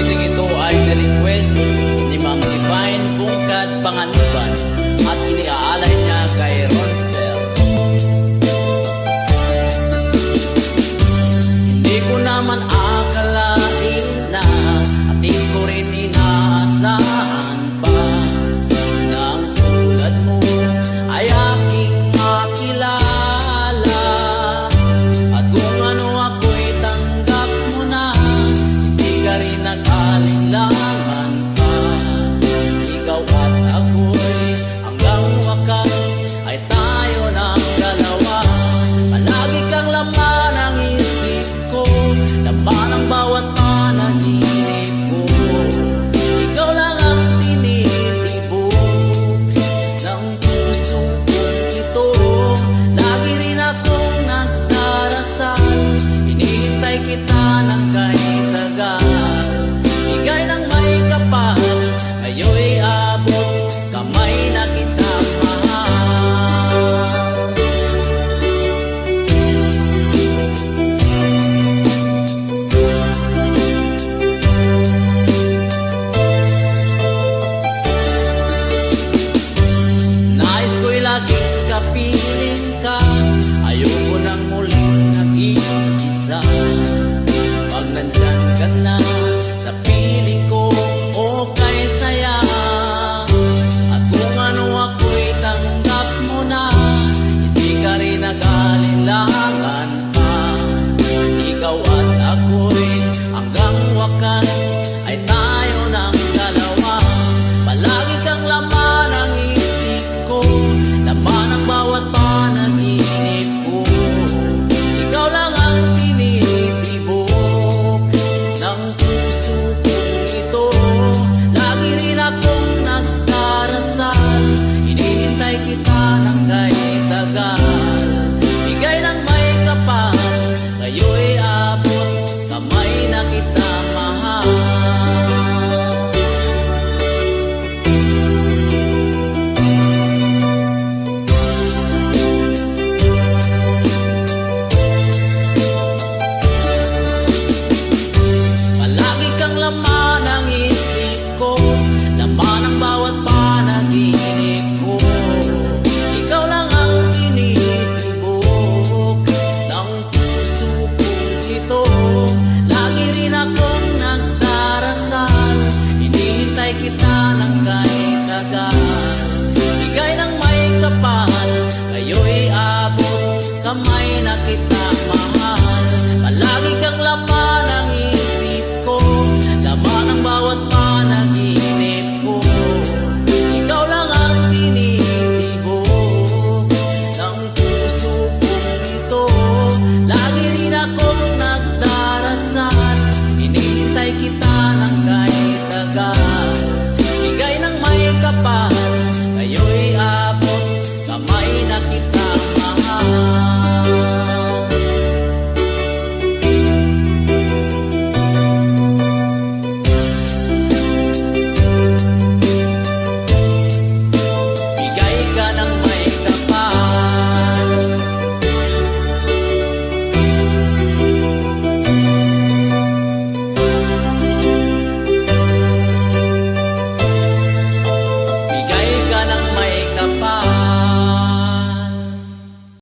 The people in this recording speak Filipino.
awiting ito ay ni-request ni Mang Divine Bungkad Panganiban at iniaalay niya kay Ronsel. Hindi ko naman akalain na ating ko rin inaasahan pa na ang tulad mo ay aking makilala. At kung ano ako'y tanggap mo na, hindi ka rin nag-alinlangan pa. Ikaw at ako'y hanggang wakas ay tayo ng dalawa. Palagi kang laman ang isip ko, laman ang bawat panaginip ko. Ikaw lang ang tinitibok ng puso kong ito. Lagi rin akong nagdarasal, hinihintay kita ng kahit tagal. Bigay ng may kapal, ngayo'y abot kamay na kita mahal. Nais ko'y laging kapiling ka, ayoko nang muling nag-iisa. Pag nandyan ka na sa piling ko, okay saya. At kung ano ako'y tanggap mo na, hindi ka rin nag-alinlangan pa. Ikaw at ako'y hanggang wakas ay tayo ng dalawa. Palagi kang laman ang isip ko, laman ang bawat panaginip ko. Ikaw lang ang tinitibok ng puso kong ito. Lagi rin akong nagdarasal, hinihintay kita ng kahit tagal. Bigay ng may kapal, ngayo'y abot kamay na kita mahal. Palagi kang laman ang isip ko, laman ang bawat panaginip ko. Ikaw lang ang tinitibok ng puso kong ito. Lagi rin akong nagdarasal, hinihintay kita ng kahit tagal. Bigay ng may kapal, ngayo'y abot kamay na kita mahal. Palagi kang laman